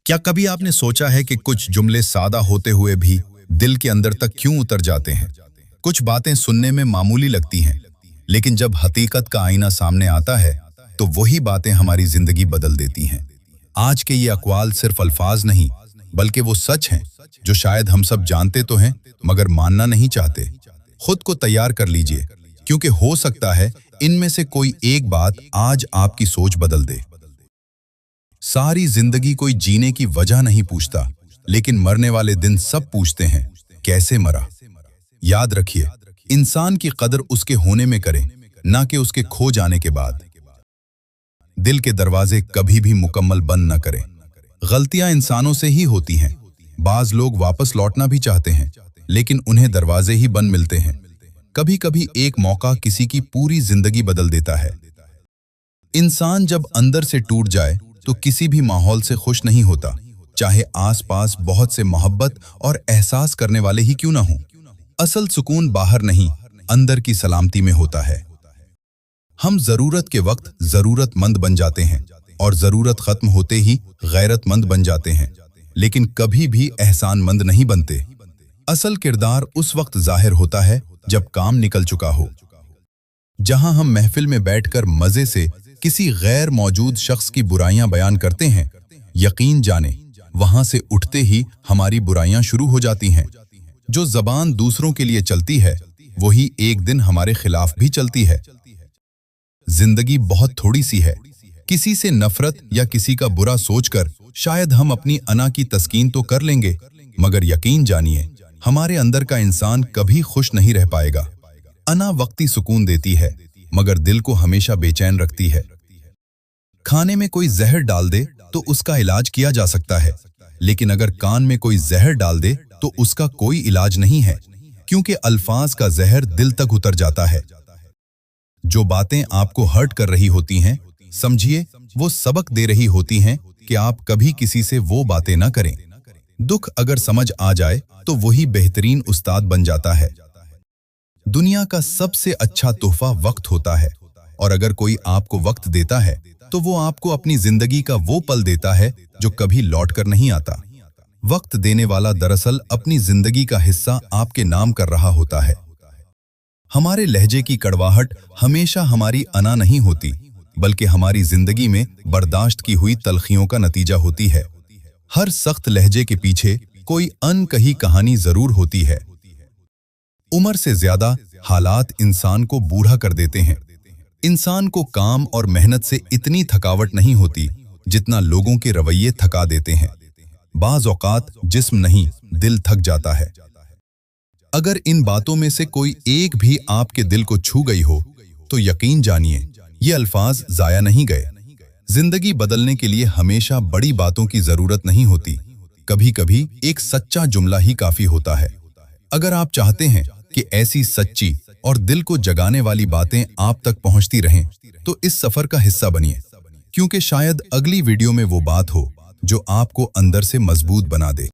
क्या कभी आपने सोचा है कि कुछ जुमले सादा होते हुए भी दिल के अंदर तक क्यों उतर जाते हैं? कुछ बातें सुनने में मामूली लगती हैं, लेकिन जब हकीकत का आईना सामने आता है, तो वही बातें हमारी जिंदगी बदल देती हैं। आज के ये अक़वाल सिर्फ अल्फाज नहीं, बल्कि वो सच हैं, जो शायद हम सब जानते तो हैं, मगर मानना नहीं चाहते। खुद को तैयार कर लीजिए, क्योंकि हो सकता है इनमें से कोई एक बात आज आपकी सोच बदल दे। सारी जिंदगी कोई जीने की वजह नहीं पूछता, लेकिन मरने वाले दिन सब पूछते हैं, कैसे मरा? याद रखिए, इंसान की कदर उसके होने में करें, ना कि उसके खो जाने के बाद। दिल के दरवाजे कभी भी मुकम्मल बंद न करें। गलतियां इंसानों से ही होती हैं। बाज लोग वापस लौटना भी चाहते हैं, लेकिन उन्हें दरवाजे ही बंद मिलते हैं। कभी कभी एक मौका किसी की पूरी जिंदगी बदल देता है। इंसान जब अंदर से टूट जाए तो किसी भी माहौल से खुश नहीं होता, चाहे आसपास बहुत से मोहब्बत और एहसास करने वाले ही क्यों ना हों। असल सुकून बाहर नहीं, अंदर की सलामती में होता है। हम जरूरत के वक्त जरूरतमंद बन जाते हैं और जरूरत खत्म होते ही गैरतमंद बन जाते हैं, लेकिन कभी भी एहसानमंद नहीं बनते। असल किरदार उस वक्त जाहिर होता है जब काम निकल चुका हो। जहां हम महफिल में बैठकर मजे से किसी गैर मौजूद शख्स की बुराइयां बयान करते हैं, यकीन जाने वहां से उठते ही हमारी बुराइयां शुरू हो जाती हैं। जो जबान दूसरों के लिए चलती है, वही एक दिन हमारे खिलाफ भी चलती है। जिंदगी बहुत थोड़ी सी है। किसी से नफरत या किसी का बुरा सोचकर शायद हम अपनी अना की तस्कीन तो कर लेंगे, मगर यकीन जानिए हमारे अंदर का इंसान कभी खुश नहीं रह पाएगा। अना वक्ती सुकून देती है, मगर दिल को हमेशा बेचैन रखती है। खाने में कोई जहर डाल दे तो उसका इलाज किया जा सकता है, लेकिन अगर कान में कोई जहर डाल दे तो उसका कोई इलाज नहीं है, क्योंकि अल्फाज का जहर दिल तक उतर जाता है। जो बातें आपको हर्ट कर रही होती हैं, समझिए वो सबक दे रही होती हैं कि आप कभी किसी से वो बातें ना करें। दुख अगर समझ आ जाए तो वही बेहतरीन उस्ताद बन जाता है। दुनिया का सबसे अच्छा तोहफा वक्त होता है, और अगर कोई आपको वक्त देता है तो वो आपको अपनी जिंदगी का वो पल देता है जो कभी लौट कर नहीं आता। वक्त देने वाला दरअसल अपनी जिंदगी का हिस्सा आपके नाम कर रहा होता है। हमारे लहजे की कड़वाहट हमेशा हमारी अना नहीं होती, बल्कि हमारी जिंदगी में बर्दाश्त की हुई तलखियों का नतीजा होती है। हर सख्त लहजे के पीछे कोई अनकही कहानी जरूर होती है। उम्र से ज्यादा हालात इंसान को बूढ़ा कर देते हैं। इंसान को काम और मेहनत से इतनी थकावट नहीं होती जितना लोगों के रवैये थका देते हैं। बाज़ औक़ात जिस्म नहीं, दिल थक जाता है। अगर इन बातों में से कोई एक भी आपके दिल को छू गई हो, तो यकीन जानिए ये अल्फाज जाया नहीं गए। जिंदगी बदलने के लिए हमेशा बड़ी बातों की जरूरत नहीं होती, कभी कभी एक सच्चा जुमला ही काफी होता है। अगर आप चाहते हैं कि ऐसी सच्ची और दिल को जगाने वाली बातें आप तक पहुंचती रहें, तो इस सफर का हिस्सा बनिए, क्योंकि शायद अगली वीडियो में वो बात हो जो आपको अंदर से मजबूत बना दे।